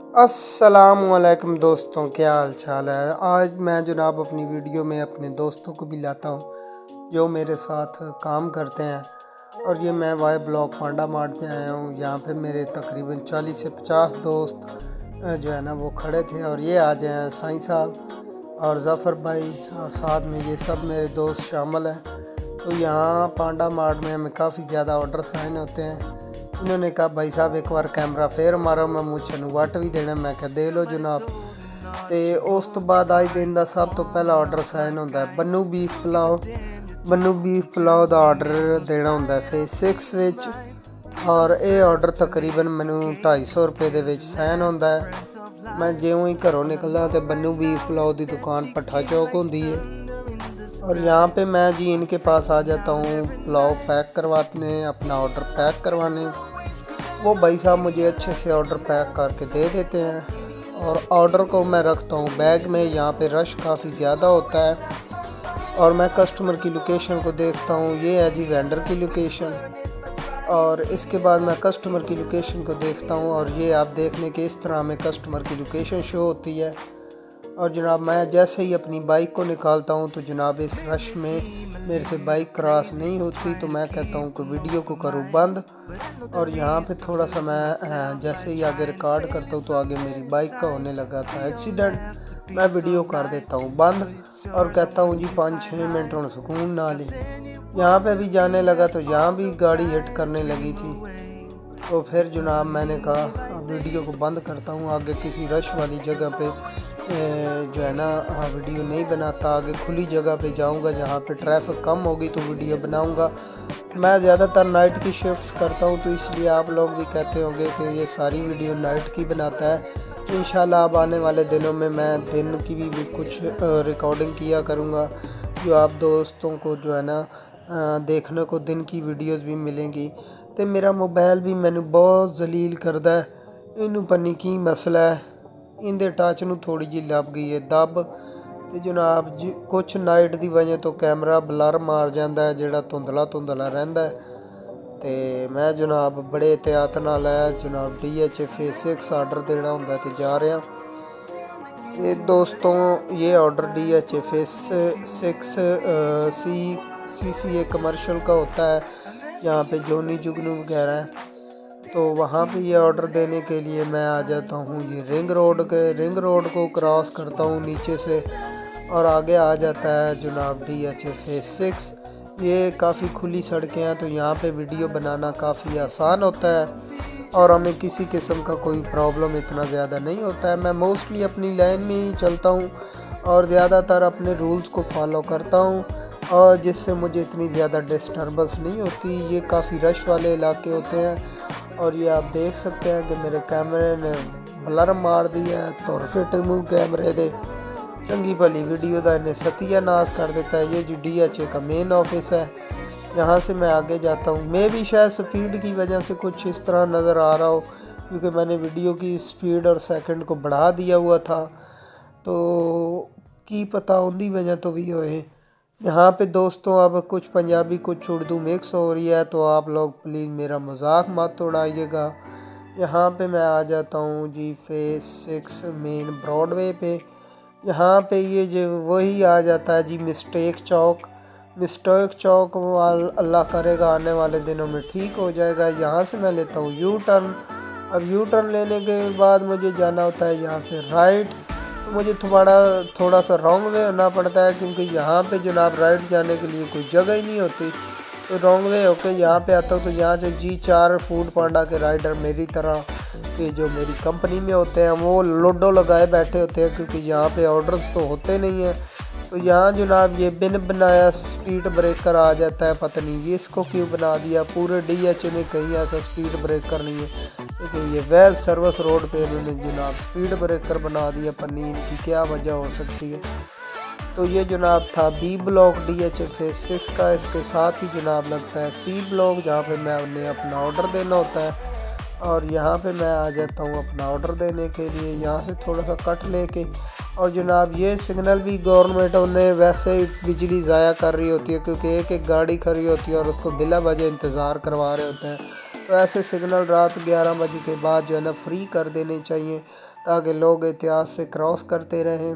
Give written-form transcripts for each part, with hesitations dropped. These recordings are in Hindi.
अस्सलामुअलैकुम दोस्तों, क्या हाल चाल है। आज मैं जनाब अपनी वीडियो में अपने दोस्तों को भी लाता हूँ जो मेरे साथ काम करते हैं। और ये मैं वाई ब्लॉक पांडा मार्ट पे आया हूँ। यहाँ पे मेरे तकरीबन 40 से 50 दोस्त जो है ना वो खड़े थे। और ये आज हैं साईं साहब और ज़फ़र भाई, और साथ में ये सब मेरे दोस्त शामिल हैं। तो यहाँ पांडा मार्ट में हमें काफ़ी ज़्यादा ऑर्डर साइन होते हैं। इन्होंने कहा भाई साहब एक बार कैमरा फेर मारो, मैं मुझे वट भी देना। मैं क्या दे लो जनाब। तो उस तो बाद अज दिन का सब तो पहला ऑर्डर साइन होता है बन्नू बीफ पुलाव। बन्नू बीफ पुलाव का ऑर्डर देना होंगे फेस 6 विच। और ये ऑर्डर तकरीबन मैनू 250 रुपये के साइन होता है। मैं ज्यों ही घरों निकलदा तो बन्नू बीफ पुलाव की दुकान भट्ठा चौक होती है। और यहाँ पे मैं जी इनके पास आ जाता हूँ पुलाव पैक करवाने, अपना ऑर्डर पैक करवाने। वो भाई साहब मुझे अच्छे से ऑर्डर पैक करके दे देते हैं और ऑर्डर को मैं रखता हूँ बैग में। यहाँ पे रश काफ़ी ज़्यादा होता है और मैं कस्टमर की लोकेशन को देखता हूँ। ये है जी वेंडर की लोकेशन। और इसके बाद मैं कस्टमर की लोकेशन को देखता हूँ और ये आप देख लें कि इस तरह में कस्टमर की लोकेशन शो होती है। और जनाब मैं जैसे ही अपनी बाइक को निकालता हूँ तो जनाब इस रश में मेरे से बाइक क्रॉस नहीं होती। तो मैं कहता हूँ कि वीडियो को करूँ बंद। और यहाँ पे थोड़ा सा मैं जैसे ही आगे रिकॉर्ड करता हूँ तो आगे मेरी बाइक का होने लगा था एक्सीडेंट। मैं वीडियो कर देता हूँ बंद और कहता हूँ जी 5-6 मिनट और सुकून ना लें। यहाँ पे भी जाने लगा तो यहाँ भी गाड़ी हिट करने लगी थी। तो फिर जनाब मैंने कहा अब वीडियो को बंद करता हूँ। आगे किसी रश वाली जगह पे जो है ना वीडियो नहीं बनाता। आगे खुली जगह पे जाऊँगा जहाँ पे ट्रैफिक कम होगी तो वीडियो बनाऊँगा। मैं ज़्यादातर नाइट की शिफ्ट्स करता हूँ तो इसलिए आप लोग भी कहते होंगे कि ये सारी वीडियो नाइट की बनाता है। इंशाल्लाह अब आने वाले दिनों में मैं दिन की भी कुछ रिकॉर्डिंग किया करूँगा जो आप दोस्तों को जो है ना देखने को दिन की वीडियोज़ भी मिलेंगी। तो मेरा मोबाइल भी मैंने बहुत जलील करदा है। इनू पन्नी की मसला है, इंदे टच नू थोड़ी जी लग गई है दब। तो जनाब जी कुछ नाइट की वजह तो कैमरा ब्लर मार जाता है, जोड़ा धुंधला धुंधला रहिंदा है। तो मैं जनाब बड़े एहतियात नाल है जनाब DH फेस 6 ऑर्डर देना होंगे तो जा रहा। ये दोस्तों ये order DH face 6 CCA commercial का होता है। यहाँ पे जोनी जुगनू वगैरह है। तो वहाँ पे ये ऑर्डर देने के लिए मैं आ जाता हूँ ये रिंग रोड को क्रॉस करता हूँ नीचे से और आगे आ जाता है जनाब DH फेस 6। ये काफ़ी खुली सड़कें हैं तो यहाँ पे वीडियो बनाना काफ़ी आसान होता है और हमें किसी किस्म का कोई प्रॉब्लम इतना ज़्यादा नहीं होता है। मैं मोस्टली अपनी लाइन में ही चलता हूँ और ज़्यादातर अपने रूल्स को फॉलो करता हूँ और जिससे मुझे इतनी ज़्यादा डिस्टर्बेंस नहीं होती। ये काफ़ी रश वाले इलाके होते हैं और ये आप देख सकते हैं कि मेरे कैमरे ने ब्लर मार दिया है। तो फिट मूव कैमरे दे चंगी भली वीडियो का इन्हें सत्यानाश कर देता है। ये जो DH का मेन ऑफिस है, यहाँ से मैं आगे जाता हूँ। मैं भी शायद स्पीड की वजह से कुछ इस तरह नज़र आ रहा हो क्योंकि मैंने वीडियो की स्पीड और सेकंड को बढ़ा दिया हुआ था। तो की पता उनकी वजह तो भी होए। यहाँ पे दोस्तों अब कुछ पंजाबी कुछ उर्दू मिक्स हो रही है तो आप लोग प्लीज़ मेरा मजाक मत उड़ाइएगा। यहाँ पे मैं आ जाता हूँ जी फेस 6 मेन ब्रॉडवे पे। यहाँ पे ये जो वही आ जाता है जी मिस्टेक चौक वो अल्लाह करेगा आने वाले दिनों में ठीक हो जाएगा। यहाँ से मैं लेता हूँ यू टर्न। अब यू टर्न लेने के बाद मुझे जाना होता है यहाँ से राइट। तो मुझे थोड़ा सा रॉन्ग वे होना पड़ता है क्योंकि यहाँ पे जनाब राइट जाने के लिए कोई जगह ही नहीं होती। तो रॉन्ग वे होके यहाँ पे आता हूँ तो यहाँ से G4 फूड पांडा के राइडर मेरी तरह के जो मेरी कंपनी में होते हैं वो लूडो लगाए बैठे होते हैं क्योंकि यहाँ पे ऑर्डर्स तो होते नहीं हैं। तो यहाँ जनाब ये बिन बनाया स्पीड ब्रेकर आ जाता है। पता नहीं ये इसको क्यों बना दिया, पूरे DH में कहीं ऐसा स्पीड ब्रेकर नहीं है लेकिन ये वैल सर्विस रोड पे इन्होंने जनाब स्पीड ब्रेकर बना दिया। पन्नी इनकी क्या वजह हो सकती है। तो ये जनाब था B ब्लॉक DH फेस 6 का। इसके साथ ही जनाब लगता है C ब्लॉक जहाँ पे मैं उन्हें अपना ऑर्डर देना होता है। और यहाँ पे मैं आ जाता हूँ अपना ऑर्डर देने के लिए। यहाँ से थोड़ा सा कट लेके और जनाब ये सिग्नल भी गवर्नमेंट उन्हें वैसे ही बिजली ज़ाया कर रही होती है क्योंकि एक गाड़ी खड़ी होती है और उसको बिला वजह इंतज़ार करवा रहे होते हैं। तो ऐसे सिग्नल रात 11 बजे के बाद जो है ना फ्री कर देने चाहिए ताकि लोग एहतियात से क्रॉस करते रहें।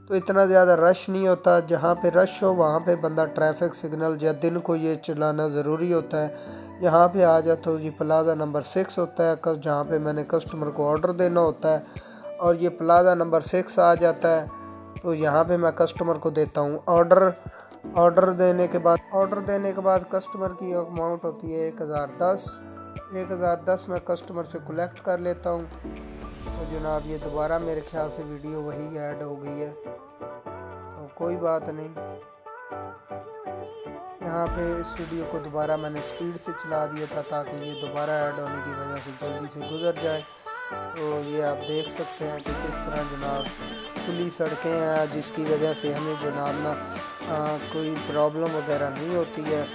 तो इतना ज़्यादा रश नहीं होता, जहाँ पे रश हो वहाँ पे बंदा ट्रैफिक सिग्नल या दिन को ये चलाना ज़रूरी होता है। यहाँ पे आ जाता हूँ जी, प्लाज़ा नंबर 6 होता है जहाँ पे मैंने कस्टमर को ऑर्डर देना होता है और ये प्लाज़ा नंबर 6 आ जाता है। तो यहाँ पे मैं कस्टमर को देता हूँ ऑर्डर देने के बाद कस्टमर की अमाउंट होती है 1010 मैं कस्टमर से कलेक्ट कर लेता हूँ। तो जनाब ये दोबारा मेरे ख्याल से वीडियो वही ऐड हो गई है, तो कोई बात नहीं। यहाँ पे इस वीडियो को दोबारा मैंने स्पीड से चला दिया था ताकि ये दोबारा ऐड होने की वजह से जल्दी से गुजर जाए। तो ये आप देख सकते हैं कि किस तरह जनाब खुली सड़कें हैं जिसकी वजह से हमें जनाब ना कोई प्रॉब्लम वगैरह नहीं होती है।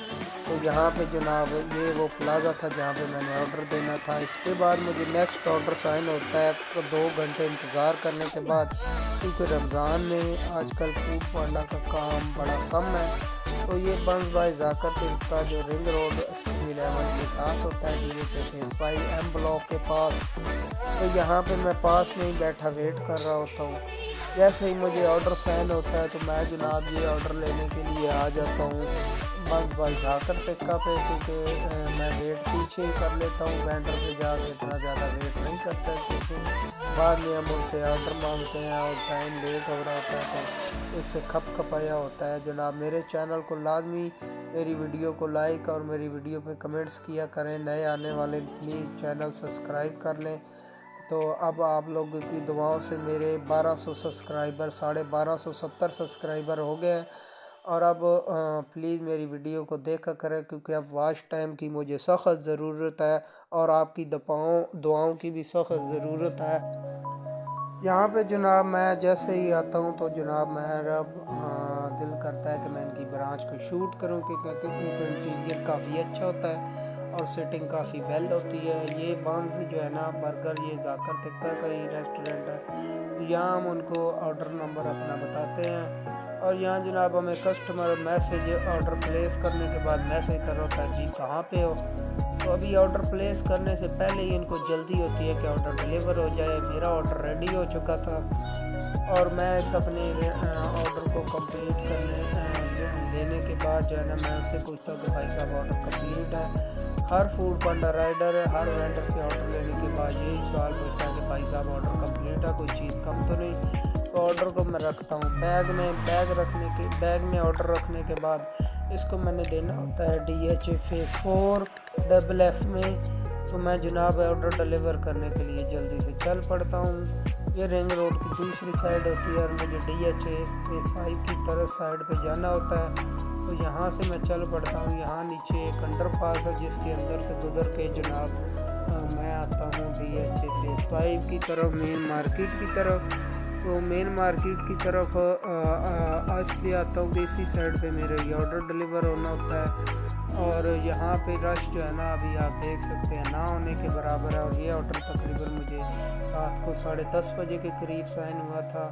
तो यहाँ पे जनाब ये वो प्लाज़ा था जहाँ पे मैंने ऑर्डर देना था। इसके बाद मुझे नेक्स्ट ऑर्डर साइन होता है तो 2 घंटे इंतज़ार करने के बाद, क्योंकि रमज़ान में आजकल फूड पांडा का काम बड़ा कम है। तो ये बंस बाय जाकर का जो रिंग रोड स्टडी 11 के साथ होता है DHA फेज़ 5 M ब्लॉक के पास। तो यहाँ पे मैं पास में ही बैठा वेट कर रहा होता हूँ। जैसे ही मुझे ऑर्डर साइन होता है तो मैं जनाब ये ऑर्डर लेने के लिए आ जाता हूँ बंस बाय जाकर टिक्का पे, क्योंकि मैं वेट पीछे ही कर लेता हूँ। वेंडर पे जाकर इतना ज़्यादा वेट नहीं करता क्योंकि बाद में हम उनसे ऑर्डर मांगते हैं और टाइम लेट हो रहा होता है तो इससे खपाया होता है। जनाब मेरे चैनल को लाजमी मेरी वीडियो को लाइक और मेरी वीडियो पे कमेंट्स किया करें। नए आने वाले प्लीज़ चैनल सब्सक्राइब कर लें। तो अब आप लोगों की दुआओं से मेरे 1200 सब्सक्राइबर 1270 सब्सक्राइबर हो गए हैं और अब प्लीज़ मेरी वीडियो को देखा करें क्योंकि अब वॉच टाइम की मुझे सख्त ज़रूरत है और आपकी दुआओं की भी सख्त ज़रूरत है। यहाँ पे जनाब मैं जैसे ही आता हूँ तो जनाब मेरा दिल करता है कि मैं इनकी ब्रांच को शूट करूँ क्योंकि इनका इंटीरियर काफ़ी अच्छा होता है और सेटिंग काफ़ी वेल होती है। ये बंस जो है ना बर्गर ये जाकर टिक्का का ही रेस्टोरेंट है। यहाँ हम उनको ऑर्डर नंबर अपना बताते हैं और यहाँ जनाब हमें कस्टमर मैसेज ऑर्डर प्लेस करने के बाद मैसेज कर रहा था जी कहाँ पे हो। तो अभी ऑर्डर प्लेस करने से पहले ही इनको जल्दी होती है कि ऑर्डर डिलीवर हो जाए। मेरा ऑर्डर रेडी हो चुका था और मैं इस अपने ऑर्डर को कंप्लीट लेने के बाद जो है ना मैं उससे पूछता हूँ कि भाई साहब ऑर्डर कंप्लीट है। हर फूड पांडा राइडर हर वेंडर से ऑर्डर लेने के बाद यही सवाल पूछता है कि भाई साहब ऑर्डर कंप्लीट है, कोई चीज़ कम तो नहीं। तो ऑर्डर को मैं रखता हूँ बैग में ऑर्डर रखने के बाद इसको मैंने देना होता है DHA फेज़ 4 FF में। तो मैं जनाब ऑर्डर डिलीवर करने के लिए जल्दी से चल पड़ता हूँ। ये रिंग रोड की दूसरी साइड होती है और मुझे DHA फेज़ 5 की तरफ साइड पे जाना होता है। तो यहाँ से मैं चल पड़ता हूँ। यहाँ नीचे एक अंडरपास है जिसके अंदर से गुजर के जनाब मैं आता हूँ DHA फेज़ 5 की तरफ, मेन मार्केट की तरफ। तो मेन मार्केट की तरफ इसलिए आता हूँ कि इसी साइड पे मेरे ये ऑर्डर डिलीवर होना होता है और यहाँ पे रश जो है ना अभी आप देख सकते हैं ना होने के बराबर है। और ये ऑर्डर तकरीबन मुझे रात को 10:30 बजे के करीब साइन हुआ था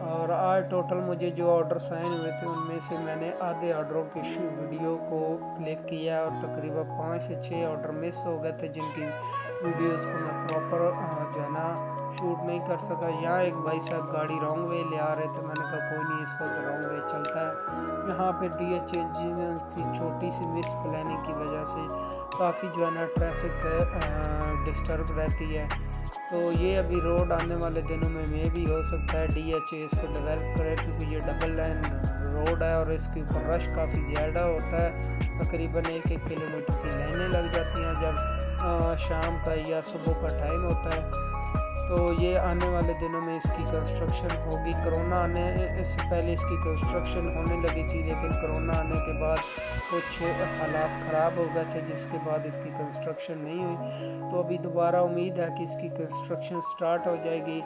और आज टोटल मुझे जो ऑर्डर साइन हुए थे उनमें से मैंने आधे ऑर्डरों की वीडियो को क्लिक किया और तकरीबन 5 से 6 ऑर्डर मिस हो गए थे जिनकी वीडियोस को मैं प्रॉपर जो है ना शूट नहीं कर सका। यहाँ एक भाई साहब गाड़ी रॉन्ग वे ले आ रहे थे, मैंने कहा कोई नहीं इस वक्त रॉन्ग वे चलता है। यहाँ पे DHA इंजन की छोटी सी मिस प्लानिंग की वजह से काफ़ी जो है ना ट्रैफिक डिस्टर्ब रहती है। तो ये अभी रोड आने वाले दिनों में भी हो सकता है DHA इसको डेवलप करे क्योंकि ये डबल लाइन रोड है और इसके ऊपर रश काफ़ी ज़्यादा होता है। तकरीबन 1-1 किलोमीटर की लाइनें लग जाती हैं जब शाम का या सुबह का टाइम होता है। तो ये आने वाले दिनों में इसकी कंस्ट्रक्शन होगी। कोरोना आने से पहले इसकी कंस्ट्रक्शन होने लगी थी लेकिन कोरोना आने के बाद कुछ हालात ख़राब हो गए थे जिसके बाद इसकी कंस्ट्रक्शन नहीं हुई। तो अभी दोबारा उम्मीद है कि इसकी कंस्ट्रक्शन स्टार्ट हो जाएगी।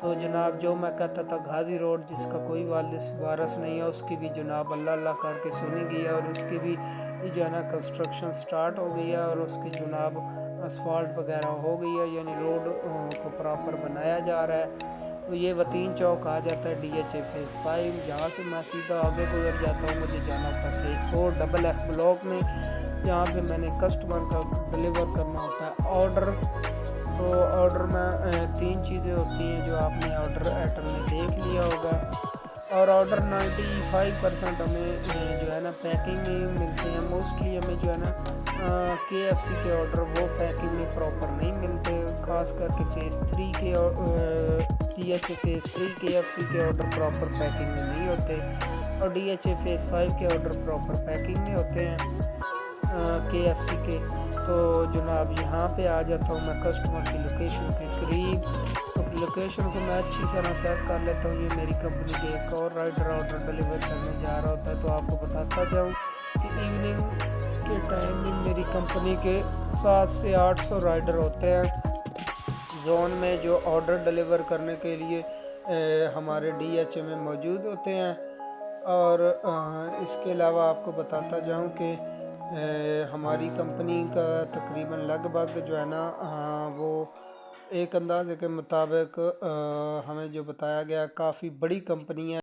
तो जनाब जो मैं कहता था गाजी रोड जिसका कोई वारिस नहीं है उसकी भी जनाब अल्लाह अल्लाह करके सुनी गई है और उसकी भी जो है ना कंस्ट्रक्शन स्टार्ट हो गई है और उसकी जनाब असफाल्ट वगैरह हो गई है, यानी रोड को प्रॉपर बनाया जा रहा है। तो ये वतीन चौक आ जाता है DHA फेज़ 5। यहाँ से मैं सीधा आगे गुजर जाता हूँ, मुझे जाना होता है फेज़ 4 FF ब्लॉक में। जहाँ पे मैंने कस्टमर का डिलीवर करना होता है ऑर्डर। तो ऑर्डर में 3 चीज़ें होती हैं जो आपने ऑर्डर आइटम में देख लिया होगा। और ऑर्डर 95% हमें जो है ना पैकिंग में मिलते हैं। मोस्टली हमें जो है ना KFC के ऑर्डर वो पैकिंग में प्रॉपर नहीं मिलते, खास करके फेज़ 3 के DHA फेज़ 3 KFC के ऑर्डर प्रॉपर पैकिंग में नहीं होते, और DHA फेज़ 5 के ऑर्डर प्रॉपर पैकिंग में होते हैं KFC के। तो जनाब यहाँ पे आ जाता हूँ मैं कस्टमर की लोकेशन के करीब। तो लोकेशन को मैं अच्छी तरह पैक कर लेता हूँ। ये मेरी कंपनी के एक और राइडर ऑर्डर डिलीवर करने जा रहा होता है। तो आपको बताता जाऊँ कि इवनिंग के टाइम में मेरी कंपनी के 700 से 800 राइडर होते हैं जोन में, जो ऑर्डर डिलीवर करने के लिए हमारे DHA में मौजूद होते हैं। और इसके अलावा आपको बताता जाऊं कि हमारी कंपनी का तकरीबन लगभग जो है ना वो एक अंदाजे के मुताबिक हमें जो बताया गया काफ़ी बड़ी कंपनी है।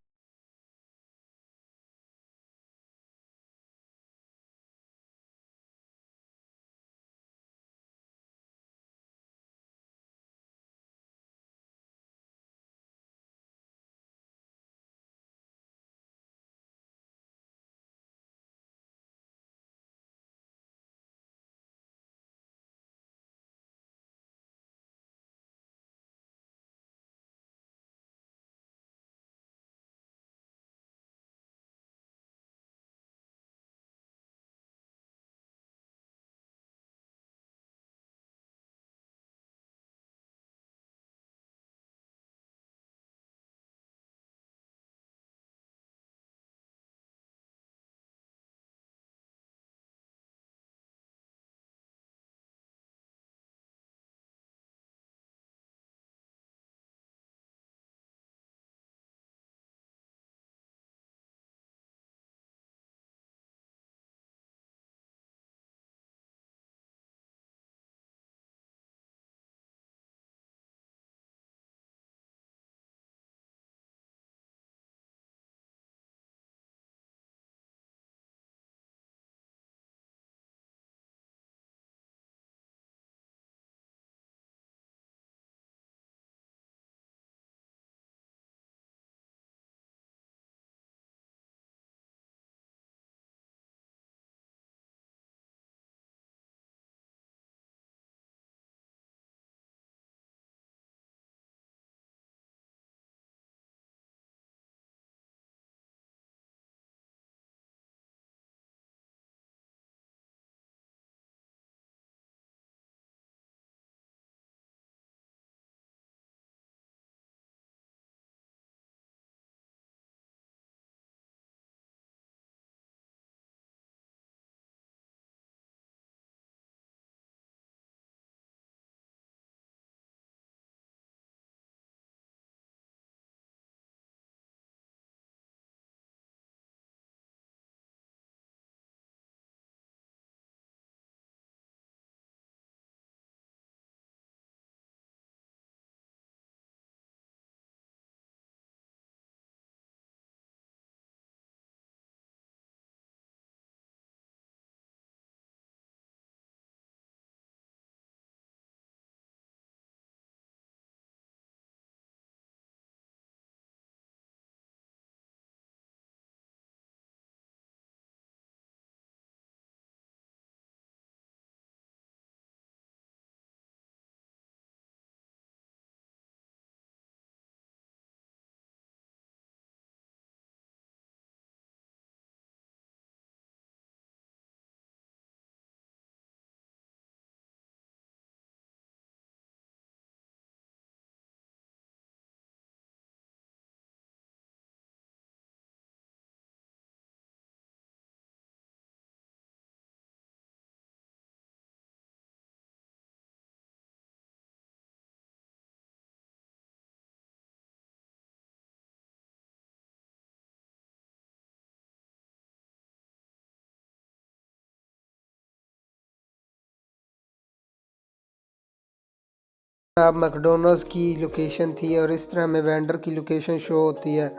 आप मैकडोनल्ड्स की लोकेशन थी और इस तरह में वेंडर की लोकेशन शो होती है।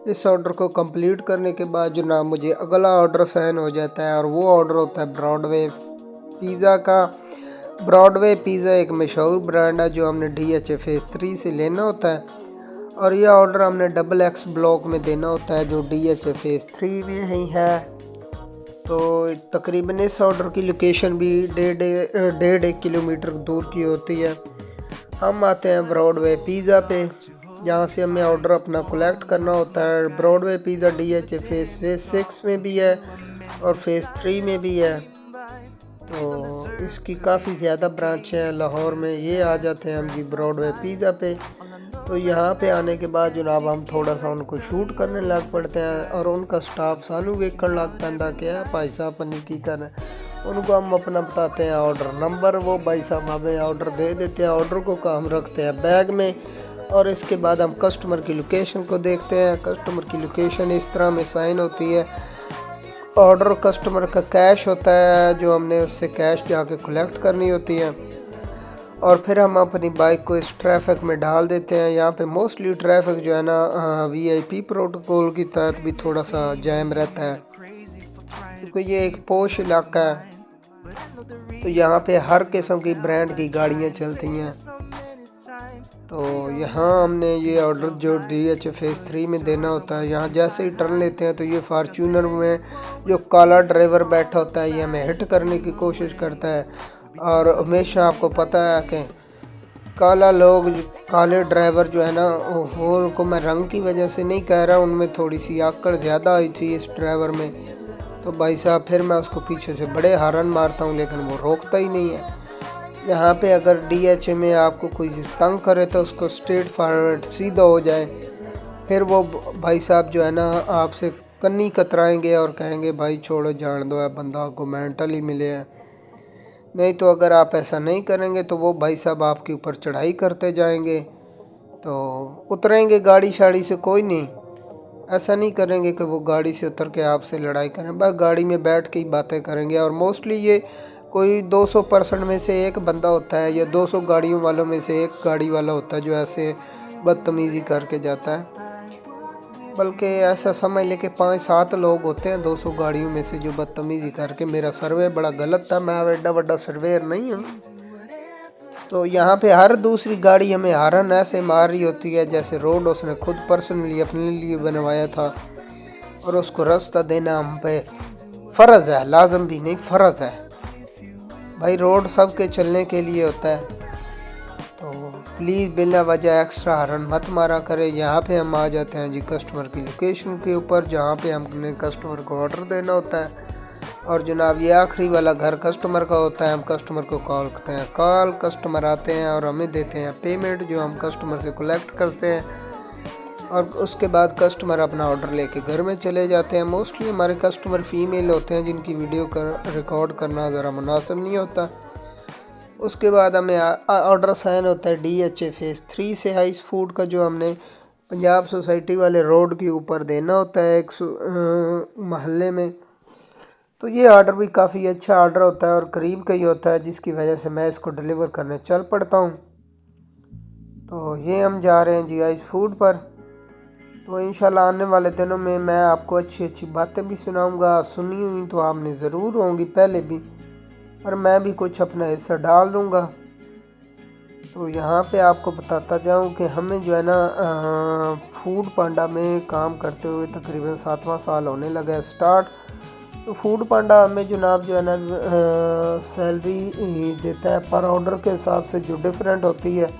इस ऑर्डर को कंप्लीट करने के बाद जनाब मुझे अगला ऑर्डर साइन हो जाता है और वो ऑर्डर होता है ब्रॉडवे पिज़्ज़ा का। ब्रॉडवे पिज़्ज़ा एक मशहूर ब्रांड है जो हमने DHA फेज़ 3 से लेना होता है और यह ऑर्डर हमने XX ब्लॉक में देना होता है जो DHA फेज़ 3 में ही है। तो तकरीबन इस ऑर्डर की लोकेशन भी 1.5 किलोमीटर दूर की होती है। हम आते हैं ब्रॉडवे पिज़्ज़ा पे, जहाँ से हमें ऑर्डर अपना कलेक्ट करना होता है। ब्रॉडवे पिज़्ज़ा DHA फेज़ 6 में भी है और फेज़ 3 में भी है। तो इसकी काफ़ी ज़्यादा ब्रांच है लाहौर में। ये आ जाते हैं हम जी ब्रॉडवे पिज़्ज़ा पे। तो यहाँ पे आने के बाद जनाब हम थोड़ा सा उनको शूट करने लग पड़ते हैं और उनका स्टाफ सानू वेखण लग पैंदा कि भाई साहब अपनी की कर रहे हैं। उनको हम अपना बताते हैं ऑर्डर नंबर, वो भाई साहब हमें ऑर्डर दे देते हैं। ऑर्डर को हम रखते हैं बैग में और इसके बाद हम कस्टमर की लोकेशन को देखते हैं। कस्टमर की लोकेशन इस तरह में साइन होती है। ऑर्डर कस्टमर का कैश होता है जो हमने उससे कैश जाके कलेक्ट करनी होती है और फिर हम अपनी बाइक को इस ट्रैफिक में डाल देते हैं। यहाँ पे मोस्टली ट्रैफिक जो है ना VIP प्रोटोकॉल की तहत भी थोड़ा सा जैम रहता है क्योंकि ये एक पोश इलाका है। तो यहाँ पे हर किस्म की ब्रांड की गाड़ियाँ चलती हैं। तो यहाँ हमने ये ऑर्डर जो DHA फेज़ 3 में देना होता है, यहाँ जैसे ही टर्न लेते हैं तो ये फार्चूनर में जो काला ड्राइवर बैठा होता है ये हमें हिट करने की कोशिश करता है। और हमेशा आपको पता है कि काले ड्राइवर जो है ना वो उनको मैं रंग की वजह से नहीं कह रहा, उनमें थोड़ी सी आकड़ ज़्यादा आई थी इस ड्राइवर में। तो भाई साहब फिर मैं उसको पीछे से बड़े हारन मारता हूँ लेकिन वो रोकता ही नहीं है। यहाँ पे अगर DHA में आपको कोई तंग करे तो उसको स्ट्रेट फॉरवर्ड सीधा हो जाए, फिर वो भाई साहब जो है ना आपसे कन्नी कतराएंगे और कहेंगे भाई छोड़ो जान दो, है बंदा को मेंटली मिले है। नहीं तो अगर आप ऐसा नहीं करेंगे तो वो भाई साहब आपके ऊपर चढ़ाई करते जाएंगे। तो उतरेंगे गाड़ी शाड़ी से कोई नहीं, ऐसा नहीं करेंगे कि वो गाड़ी से उतर के आपसे लड़ाई करें, बस गाड़ी में बैठ के ही बातें करेंगे। और मोस्टली ये कोई 200% में से एक बंदा होता है या 200 गाड़ियों वालों में से एक गाड़ी वाला होता है जो ऐसे बदतमीज़ी करके जाता है। बल्कि ऐसा समझ ले कि 5-7 लोग होते हैं 200 गाड़ियों में से जो बदतमीज़ी करके। मेरा सर्वे बड़ा गलत था, मैं एडा बड़ा सर्वेयर नहीं हूँ। तो यहाँ पे हर दूसरी गाड़ी हमें हारन ऐसे मार रही होती है जैसे रोड उसने खुद पर्सनली अपने लिए बनवाया था और उसको रास्ता देना हम पे फ़र्ज़ है, लाजम भी नहीं फ़र्ज़ है। भाई रोड सबके चलने के लिए होता है, तो प्लीज़ बिला वजह एक्स्ट्रा हॉर्न मत मारा करें। यहाँ पे हम आ जाते हैं जी कस्टमर की लोकेशन के ऊपर जहाँ पे हमने कस्टमर को ऑर्डर देना होता है। और जनाब ये आखिरी वाला घर कस्टमर का होता है। हम कस्टमर को कॉल करते हैं, कस्टमर आते हैं और हमें देते हैं पेमेंट जो हम कस्टमर से कलेक्ट करते हैं और उसके बाद कस्टमर अपना ऑर्डर लेके घर में चले जाते हैं। मोस्टली हमारे कस्टमर फ़ीमेल होते हैं जिनकी वीडियो रिकॉर्ड करना ज़रा मुनासिब नहीं होता। उसके बाद हमें ऑर्डर साइन होता है DHA फेज़ 3 से हाइस फूड का, जो हमने पंजाब सोसाइटी वाले रोड के ऊपर देना होता है एक महल्ले में। तो ये ऑर्डर भी काफ़ी अच्छा ऑर्डर होता है और करीब का ही होता है, जिसकी वजह से मैं इसको डिलीवर करने चल पड़ता हूँ। तो ये हम जा रहे हैं जी आइस फूड पर। तो इंशाल्लाह आने वाले दिनों में मैं आपको अच्छी अच्छी बातें भी सुनाऊंगा। सुनी हुई तो आपने ज़रूर होंगी पहले भी, पर मैं भी कुछ अपना हिस्सा डाल दूंगा। तो यहाँ पे आपको बताता जाऊँ कि हमें जो है ना फूड पांडा में काम करते हुए तकरीबन 7वां साल होने लगा है स्टार्ट। तो फूड पांडा हमें जनाब जो है ना सैलरी देता है पर ऑर्डर के हिसाब से जो डिफरेंट होती है,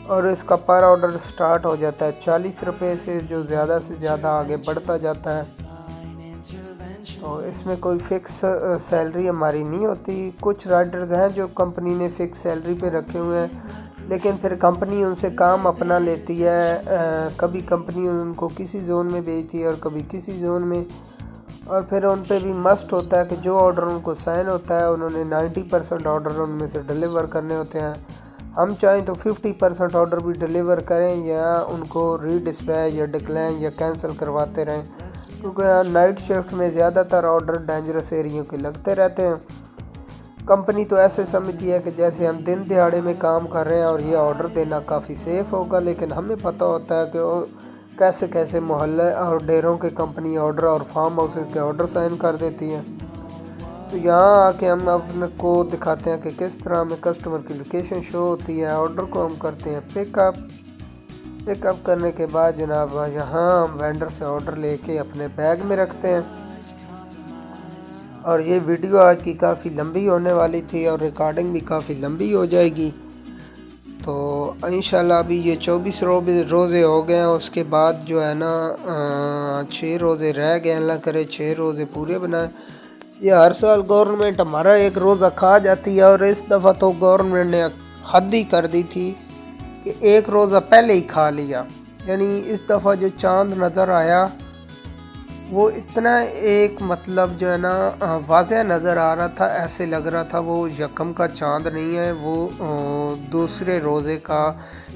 और इसका पर ऑर्डर स्टार्ट हो जाता है 40 रुपये से, जो ज़्यादा से ज़्यादा आगे बढ़ता जाता है। तो इसमें कोई फ़िक्स सैलरी हमारी नहीं होती। कुछ राइडर्स हैं जो कंपनी ने फ़िक्स सैलरी पे रखे हुए हैं, लेकिन फिर कंपनी उनसे काम अपना लेती है। कभी कंपनी उनको किसी जोन में भेजती है और कभी किसी जोन में, और फिर उन पे भी मस्ट होता है कि जो ऑर्डर उनको साइन होता है उन्होंने 90% ऑर्डर उनमें से डिलीवर करने होते हैं। हम चाहें तो 50% ऑर्डर भी डिलीवर करें या उनको रीडिस्पैच या डिक्लाइन या कैंसिल करवाते रहें, क्योंकि नाइट शिफ्ट में ज़्यादातर ऑर्डर डेंजरस एरिया के लगते रहते हैं। कंपनी तो ऐसे समझती है कि जैसे हम दिन दिहाड़े में काम कर रहे हैं और ये ऑर्डर देना काफ़ी सेफ़ होगा, लेकिन हमें पता होता है कि वो कैसे कैसे मोहल्ले और डेरों के कंपनी ऑर्डर और फार्म हाउसेस के ऑर्डर साइन कर देती है। तो यहाँ आके हम अपने को दिखाते हैं कि किस तरह हमें कस्टमर की लोकेशन शो होती है। ऑर्डर को हम करते हैं पिकअप करने के बाद जनाब यहाँ हम वेंडर से ऑर्डर लेके अपने बैग में रखते हैं। और ये वीडियो आज की काफ़ी लंबी होने वाली थी और रिकॉर्डिंग भी काफ़ी लंबी हो जाएगी। तो इंशाल्लाह अभी ये 24 रोज़े हो गए हैं, उसके बाद जो है ना 6 रोज़े रह गए। अल्लाह करे 6 रोज़े पूरे बनाए। ये हर साल गवर्नमेंट हमारा एक रोज़ा खा जाती है और इस दफ़ा तो गवर्नमेंट ने हद ही कर दी थी कि एक रोज़ा पहले ही खा लिया। यानी इस दफ़ा जो चांद नज़र आया वो इतना एक मतलब जो है ना वाज़ह नज़र आ रहा था, ऐसे लग रहा था वो यकम का चांद नहीं है, वो दूसरे रोज़े का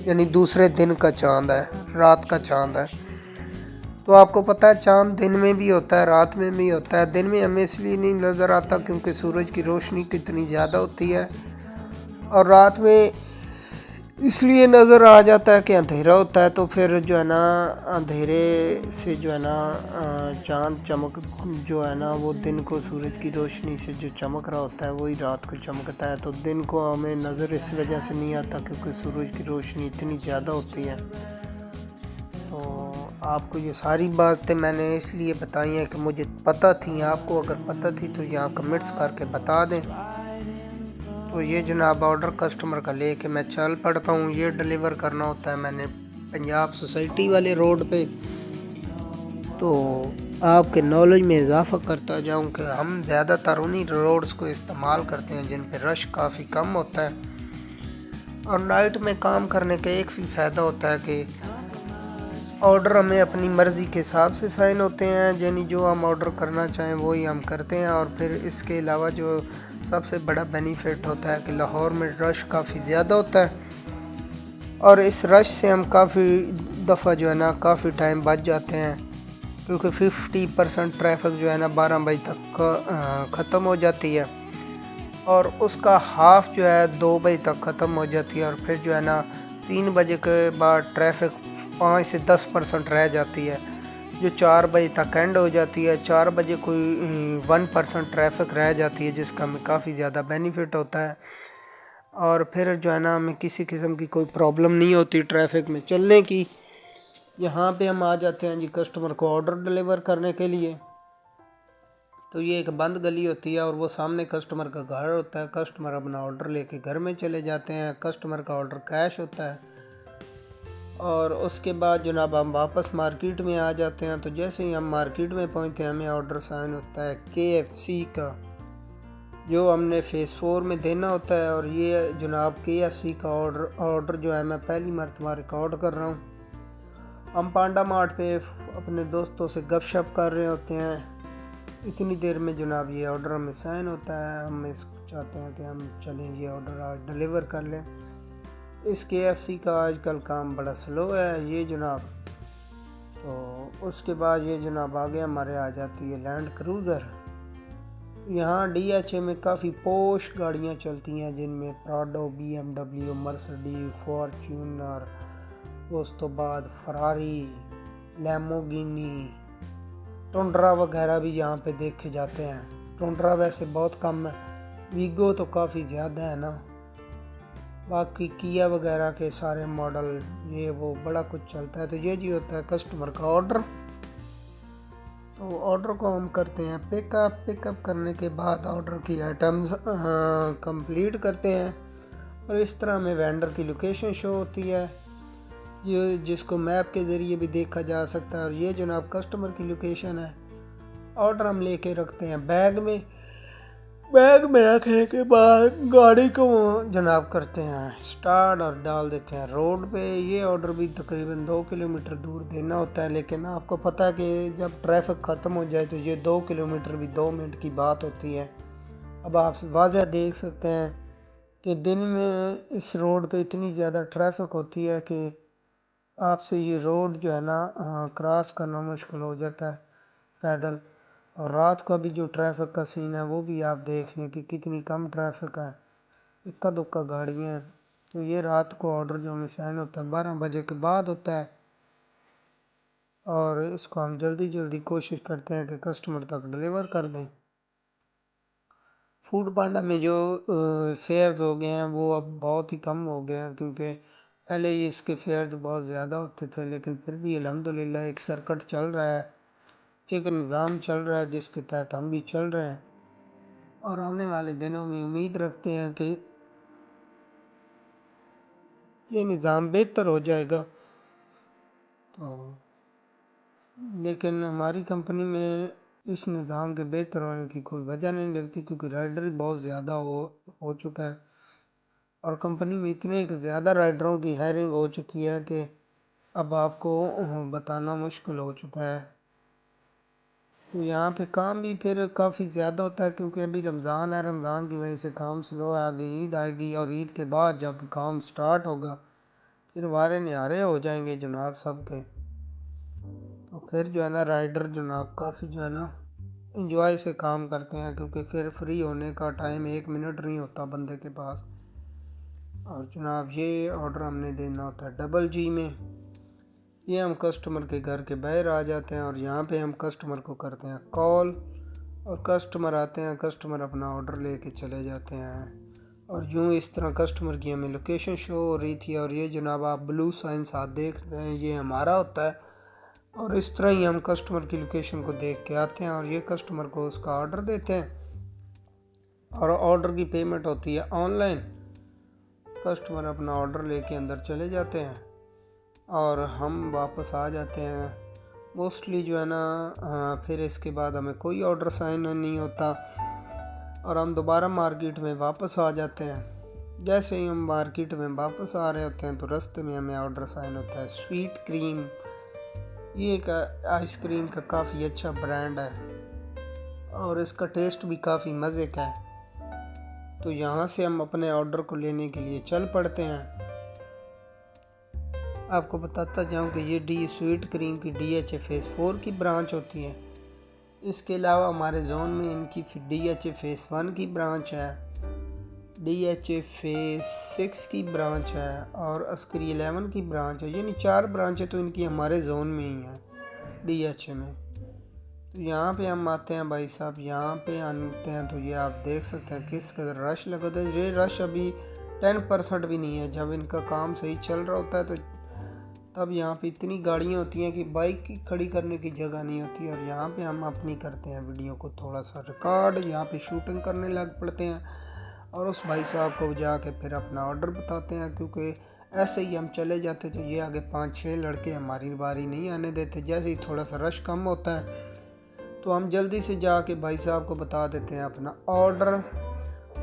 यानी दूसरे दिन का चांद है, रात का चांद है। तो आपको पता है चांद दिन में भी होता है, रात में भी होता है। दिन में हमें इसलिए नहीं नज़र आता क्योंकि सूरज की रोशनी कितनी ज़्यादा होती है, और रात में इसलिए नज़र आ जाता है कि अंधेरा होता है। तो फिर जो है ना अंधेरे से जो है ना चांद चमक जो है ना वो दिन को सूरज की रोशनी से जो चमक रहा होता है वही रात को चमकता है। तो दिन को हमें नज़र इस वजह से नहीं आता क्योंकि सूरज की रोशनी इतनी ज़्यादा होती है। तो आपको ये सारी बातें मैंने इसलिए बताई हैं कि मुझे पता थी, आपको अगर पता थी तो यहाँ कमेंट्स करके बता दें। तो ये जनाब ऑर्डर कस्टमर का लेके मैं चल पड़ता हूँ। ये डिलीवर करना होता है मैंने पंजाब सोसाइटी वाले रोड पे। तो आपके नॉलेज में इजाफ़ा करता जाऊँ कि हम ज़्यादातर उन्हीं रोड्स को इस्तेमाल करते हैं जिन पे रश काफ़ी कम होता है। और नाइट में काम करने का एक भी फ़ायदा होता है कि ऑर्डर हमें अपनी मर्ज़ी के हिसाब से साइन होते हैं, यानी जो हम ऑर्डर करना चाहें वही हम करते हैं। और फिर इसके अलावा जो सबसे बड़ा बेनिफिट होता है कि लाहौर में रश काफ़ी ज़्यादा होता है और इस रश से हम काफ़ी दफ़ा जो है ना काफ़ी टाइम बच जाते हैं क्योंकि 50% ट्रैफिक जो है ना 12 बजे तक ख़त्म हो जाती है और उसका हाफ जो है 2 बजे तक ख़त्म हो जाती है। और फिर जो है ना 3 बजे के बाद ट्रैफिक 5 से 10% रह जाती है जो 4 बजे तक एंड हो जाती है। 4 बजे कोई 1% ट्रैफिक रह जाती है जिसका हमें काफ़ी ज़्यादा बेनिफिट होता है। और फिर जो है ना हमें किसी किस्म की कोई प्रॉब्लम नहीं होती ट्रैफिक में चलने की। यहाँ पे हम आ जाते हैं जी कस्टमर को ऑर्डर डिलीवर करने के लिए। तो ये एक बंद गली होती है और वो सामने कस्टमर का घर होता है। कस्टमर अपना ऑर्डर लेके घर में चले जाते हैं। कस्टमर का ऑर्डर कैश होता है और उसके बाद जनाब हम वापस मार्केट में आ जाते हैं। तो जैसे ही हम मार्केट में पहुंचते हैं हमें ऑर्डर साइन होता है KFC का जो हमने फेज़ 4 में देना होता है। और ये जनाब KFC का ऑर्डर जो है मैं पहली मरतबा रिकॉर्ड कर रहा हूँ। हम पांडा मार्ट पे अपने दोस्तों से गपशप कर रहे होते हैं, इतनी देर में जनाब ये ऑर्डर हमें साइन होता है। हम चाहते हैं कि हम चलें ये ऑर्डर आज डिलीवर कर लें। इस KFC का आजकल काम बड़ा स्लो है ये जनाब। तो उसके बाद ये जनाब आगे हमारे आ जाती है लैंड क्रूज़र। यहाँ DHA में काफ़ी पोश गाड़ियाँ चलती हैं जिनमें प्राडो, BMW, मर्सिडीज, फॉर्च्यूनर, उस तो बाद फरारी, लैम्बोर्गिनी, टुंड्रा वगैरह भी यहाँ पे देखे जाते हैं। टुंड्रा वैसे बहुत कम है, वीगो तो काफ़ी ज़्यादा है ना। बाकी किया वगैरह के सारे मॉडल ये वो बड़ा कुछ चलता है। तो ये जी होता है कस्टमर का ऑर्डर। तो ऑर्डर को हम करते हैं पिकअप करने के बाद ऑर्डर की आइटम्स कंप्लीट करते हैं और इस तरह हमें वेंडर की लोकेशन शो होती है ये जिसको मैप के ज़रिए भी देखा जा सकता है। और ये जनाब कस्टमर की लोकेशन है। ऑर्डर हम लेके रखते हैं बैग में रखने के बाद गाड़ी को जनाब करते हैं स्टार्ट और डाल देते हैं रोड पे। ये ऑर्डर भी तकरीबन 2 किलोमीटर दूर देना होता है, लेकिन आपको पता है कि जब ट्रैफिक ख़त्म हो जाए तो ये 2 किलोमीटर भी 2 मिनट की बात होती है। अब आप वाज़ह देख सकते हैं कि दिन में इस रोड पे इतनी ज़्यादा ट्रैफिक होती है कि आपसे ये रोड जो है ना क्रॉस करना मुश्किल हो जाता है पैदल। और रात का भी जो ट्रैफिक का सीन है वो भी आप देख लें कि कितनी कम ट्रैफिक है, इक्का दुक्का गाड़ियाँ हैं। तो ये रात को ऑर्डर जो हमें साइन होता है 12 बजे के बाद होता है, और इसको हम जल्दी जल्दी कोशिश करते हैं कि कस्टमर तक डिलीवर कर दें। फूड पांडा में जो फेयर्स हो गए हैं वो अब बहुत ही कम हो गए हैं, क्योंकि पहले ये इसके फेयर्स बहुत ज़्यादा होते थे, लेकिन फिर भी अल्हम्दुलिल्लाह एक सर्कट चल रहा है, एक निज़ाम चल रहा है जिसके तहत हम भी चल रहे हैं, और आने वाले दिनों में उम्मीद रखते हैं कि ये निज़ाम बेहतर हो जाएगा। तो लेकिन हमारी कंपनी में इस निज़ाम के बेहतर होने की कोई वजह नहीं लगती, क्योंकि राइडर बहुत ज़्यादा हो चुका है, और कंपनी में इतने ज़्यादा राइडरों की हायरिंग हो चुकी है कि अब आपको बताना मुश्किल हो चुका है। तो यहाँ पे काम भी फिर काफ़ी ज़्यादा होता है, क्योंकि अभी रमज़ान है, रमज़ान की वजह से काम स्लो है। आगे ईद आएगी, और ईद के बाद जब काम स्टार्ट होगा फिर वारे न्यारे हो जाएंगे जनाब सबके। तो फिर जो है ना राइडर जनाब काफ़ी जो है ना इंजॉय से काम करते हैं, क्योंकि फिर फ्री होने का टाइम 1 मिनट नहीं होता बंदे के पास। और जनाब ये ऑर्डर हमने देना होता है डबल जी में। ये हम कस्टमर के घर के बाहर आ जाते हैं, और यहाँ पे हम कस्टमर को करते हैं कॉल, और कस्टमर आते हैं, कस्टमर अपना ऑर्डर लेके चले जाते हैं। और यूँ इस तरह कस्टमर की हमें लोकेशन शो हो रही थी, और ये जनाब आप ब्लू साइन साथ देख रहे हैं ये हमारा होता है, और इस तरह ही हम कस्टमर की लोकेशन को देख के आते हैं, और ये कस्टमर को उसका ऑर्डर देते हैं, और ऑर्डर की पेमेंट होती है ऑनलाइन। कस्टमर अपना ऑर्डर लेके अंदर चले जाते हैं, और हम वापस आ जाते हैं मोस्टली जो है ना। फिर इसके बाद हमें कोई ऑर्डर साइन नहीं होता, और हम दोबारा मार्केट में वापस आ जाते हैं। जैसे ही हम मार्केट में वापस आ रहे होते हैं तो रास्ते में हमें ऑर्डर साइन होता है स्वीट क्रीम। ये एक आइसक्रीम का काफ़ी अच्छा ब्रांड है, और इसका टेस्ट भी काफ़ी मज़े का है। तो यहाँ से हम अपने ऑर्डर को लेने के लिए चल पड़ते हैं। आपको बताता जाऊँ कि ये डी स्वीट क्रीम की DHA फेज़ 4 की ब्रांच होती है। इसके अलावा हमारे जोन में इनकी DHA फेज़ 1 की ब्रांच है, DHA फेज़ 6 की ब्रांच है, और अस्करी 11 की ब्रांच है। यानी 4 ब्रांचें तो इनकी हमारे जोन में ही हैं DHA में। तो यहाँ पे हम आते हैं भाई साहब, यहाँ पे आते हैं तो ये आप देख सकते हैं किस कदर रश लगा होता है। ये रश अभी 10% भी नहीं है। जब इनका काम सही चल रहा होता है तो तब यहाँ पे इतनी गाड़ियाँ होती हैं कि बाइक की खड़ी करने की जगह नहीं होती। और यहाँ पे हम अपनी करते हैं वीडियो को थोड़ा सा रिकॉर्ड, यहाँ पे शूटिंग करने लग पड़ते हैं, और उस भाई साहब को जाके फिर अपना ऑर्डर बताते हैं, क्योंकि ऐसे ही हम चले जाते तो ये आगे 5-6 लड़के हमारी बारी नहीं आने देते। जैसे ही थोड़ा सा रश कम होता है तो हम जल्दी से जाके भाई साहब को बता देते हैं अपना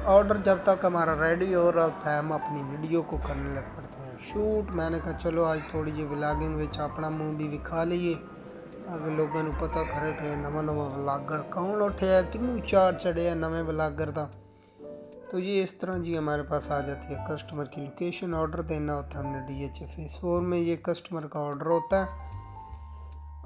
ऑर्डर जब तक हमारा रेडी हो रहा होता है हम अपनी वीडियो को करने लग पड़ते हैं शूट। मैंने कहा चलो आज थोड़ी जी व्लॉगिंग विच अपना मुँह भी विखा लीए, ताकि लोगों को पता करे कि नवा व्लॉगर कौन उठे है, किनू चार चढ़े है नवे व्लॉगर का। तो ये इस तरह जी हमारे पास आ जाती है कस्टमर की लोकेशन। ऑर्डर देना होता है हमने DHA फेज़ 4 में। ये कस्टमर का ऑर्डर होता है,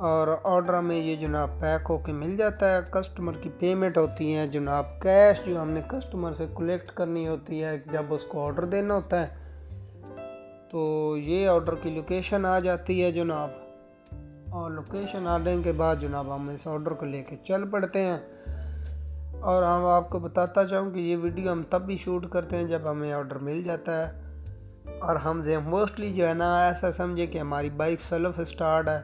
और ऑर्डर में ये जनाब पैक होके मिल जाता है। कस्टमर की पेमेंट होती है जनाब कैश, जो हमने कस्टमर से कलेक्ट करनी होती है जब उसको ऑर्डर देना होता है। तो ये ऑर्डर की लोकेशन आ जाती है जनाब, और लोकेशन आने के बाद जनाब हम इस ऑर्डर को लेके चल पड़ते हैं। और हम आपको बताता चाहूँ कि ये वीडियो हम तब भी शूट करते हैं जब हमें ऑर्डर मिल जाता है। और हम मोस्टली जो है ना ऐसा समझे कि हमारी बाइक सेल्फ स्टार्ट है,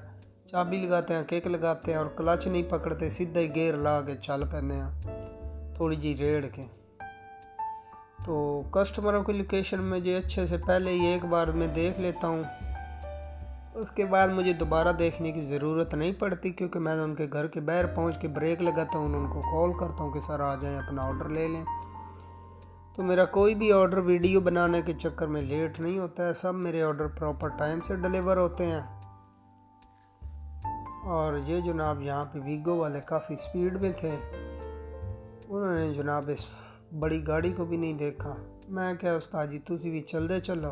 चाबी लगाते हैं, किक लगाते हैं, और क्लच नहीं पकड़ते, सीधा ही गेयर ला के चल पैंदे हैं थोड़ी जी रेड़ के। तो कस्टमरों की लोकेशन में जो अच्छे से पहले ही एक बार मैं देख लेता हूँ, उसके बाद मुझे दोबारा देखने की ज़रूरत नहीं पड़ती, क्योंकि मैं उनके घर के बाहर पहुँच के ब्रेक लगाता हूँ, उनको कॉल करता हूँ कि सर आ जाएं अपना ऑर्डर ले लें। तो मेरा कोई भी ऑर्डर वीडियो बनाने के चक्कर में लेट नहीं होता है, सब मेरे ऑर्डर प्रॉपर टाइम से डिलीवर होते हैं। और ये जनाब यहाँ पे वीगो वाले काफ़ी स्पीड में थे, उन्होंने जनाब इस बड़ी गाड़ी को भी नहीं देखा। मैं क्या उस्ताद जी तुसी भी चलते चलो,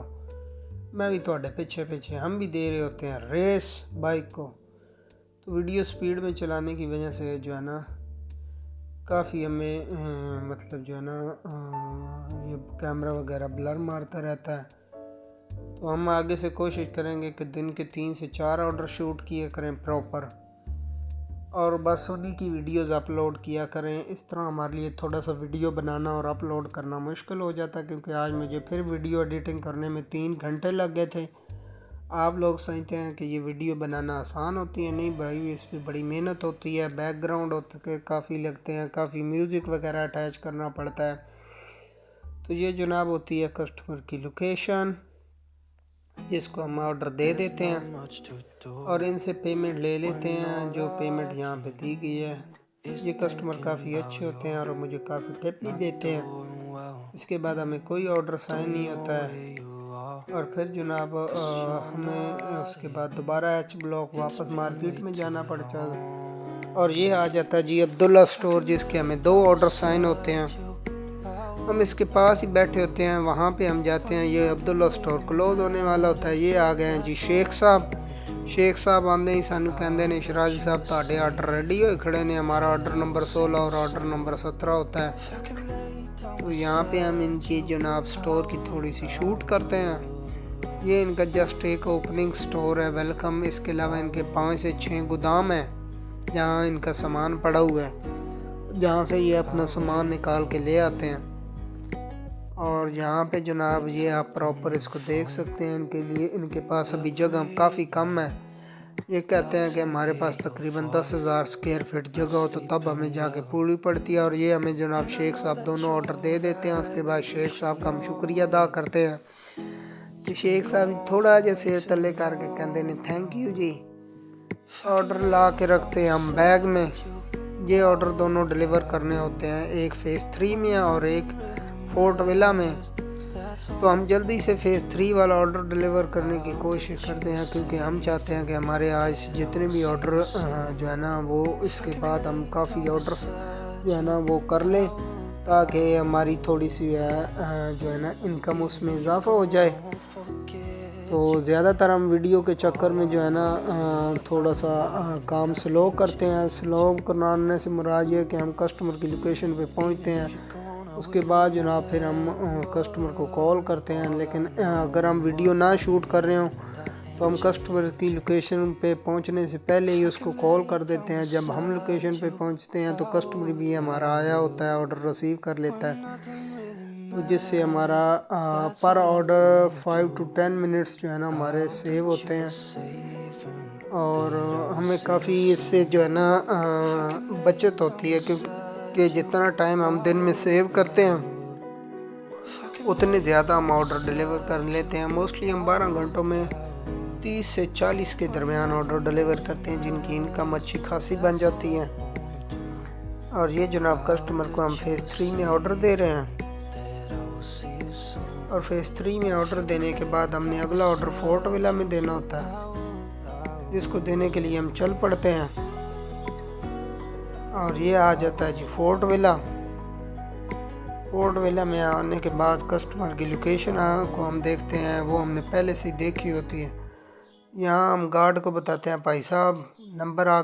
मैं भी थोड़े पीछे पीछे, हम भी दे रहे होते हैं रेस बाइक को। तो वीडियो स्पीड में चलाने की वजह से जो है ना काफ़ी हमें मतलब जो है ना ये कैमरा वगैरह ब्लर मारता रहता है। तो हम आगे से कोशिश करेंगे कि दिन के 3 से 4 ऑर्डर शूट किया करें प्रॉपर, और बस उन्हीं की वीडियोस अपलोड किया करें। इस तरह हमारे लिए थोड़ा सा वीडियो बनाना और अपलोड करना मुश्किल हो जाता है, क्योंकि आज मुझे फिर वीडियो एडिटिंग करने में 3 घंटे लग गए थे। आप लोग समझते हैं कि ये वीडियो बनाना आसान होती है, नहीं भाई, इस पर बड़ी मेहनत होती है, बैकग्राउंड होते के काफ़ी लगते हैं, काफ़ी म्यूज़िक वगैरह अटैच करना पड़ता है। तो ये जनाब होती है कस्टमर की लोकेशन, जिसको हम ऑर्डर दे देते हैं और इनसे पेमेंट ले लेते हैं, जो पेमेंट यहाँ पे दी गई है। ये कस्टमर काफ़ी अच्छे होते हैं और मुझे काफ़ी टिप भी देते हैं। इसके बाद हमें कोई ऑर्डर साइन नहीं होता है, और फिर जनाब हमें उसके बाद दोबारा एच ब्लॉक वापस मार्केट में जाना पड़ता है, और ये आ जाता है जी अब्दुल्ला स्टोर, जिसके हमें 2 ऑर्डर साइन होते हैं। हम इसके पास ही बैठे होते हैं, वहाँ पे हम जाते हैं। ये अब्दुल्ला स्टोर क्लोज होने वाला होता है। ये आ गए हैं जी शेख साहब। शेख साहब आंदे ही सानू कहते हैं शराजी साहब ਤੁਹਾਡੇ ऑर्डर रेडी हो खड़े ने। हमारा ऑर्डर नंबर 16 और ऑर्डर नंबर 17 होता है। तो यहाँ पे हम इनकी जनाब स्टोर की थोड़ी सी शूट करते हैं। ये इनका जस्ट एक ओपनिंग स्टोर है, वेलकम। इसके अलावा इनके 5 से 6 गोदाम है जहाँ इनका सामान पड़ा हुआ है, जहाँ से ये अपना सामान निकाल के ले आते हैं। और यहाँ पे जनाब ये आप प्रॉपर इसको देख सकते हैं। इनके लिए इनके पास अभी जगह काफ़ी कम है। ये कहते हैं कि हमारे पास तकरीबन 10,000 स्क्वायर फीट जगह हो तो तब हमें जाके पूरी पड़ती है। और ये हमें जनाब शेख साहब दोनों ऑर्डर दे देते हैं। उसके बाद शेख साहब का हम शुक्रिया अदा करते हैं। तो शेख साहब थोड़ा जैसे तले करके कहते हैं थैंक यू जी। ऑर्डर ला के रखते हैं हम बैग में। ये ऑर्डर दोनों डिलीवर करने होते हैं, एक फेज़ 3 में और एक फोर्ट विला में। तो हम जल्दी से फेज़ 3 वाला ऑर्डर डिलीवर करने की कोशिश करते हैं, क्योंकि हम चाहते हैं कि हमारे आज जितने भी ऑर्डर जो है ना वो इसके बाद हम काफ़ी ऑर्डर्स जो है ना वो कर लें, ताकि हमारी थोड़ी सी जो है ना इनकम उसमें इजाफ़ा हो जाए। तो ज़्यादातर हम वीडियो के चक्कर में जो है ना थोड़ा सा काम स्लो करते हैं। स्लो करने से मुराद ये कि हम कस्टमर की लोकेशन पे पहुंचते हैं, उसके बाद जनाब फिर हम कस्टमर को कॉल करते हैं। लेकिन अगर हम वीडियो ना शूट कर रहे हो तो हम कस्टमर की लोकेशन पे पहुंचने से पहले ही उसको कॉल कर देते हैं। जब हम लोकेशन पे पहुंचते हैं तो कस्टमर भी हमारा आया होता है, ऑर्डर रिसीव कर लेता है। तो जिससे हमारा पर ऑर्डर 5 to 10 मिनट्स जो है ना हमारे सेव होते हैं, और हमें काफ़ी इससे जो है ना बचत होती है, क्योंकि जितना टाइम हम दिन में सेव करते हैं उतने ज़्यादा हम ऑर्डर डिलीवर कर लेते हैं। मोस्टली हम 12 घंटों में 30 से 40 के दरमियान ऑर्डर डिलीवर करते हैं, जिनकी इनकम अच्छी खासी बन जाती है। और ये जनाब कस्टमर को हम फेज़ 3 में ऑर्डर दे रहे हैं, और फेज़ 3 में ऑर्डर देने के बाद हमने अगला ऑर्डर फोर्ट विला में देना होता है, जिसको देने के लिए हम चल पड़ते हैं। और ये आ जाता है जी फोर्ट विला। फोर्ट विला में आने के बाद कस्टमर की लोकेशन को हम देखते हैं, वो हमने पहले से ही देखी होती है। यहाँ हम गार्ड को बताते हैं भाई साहब नंबर आ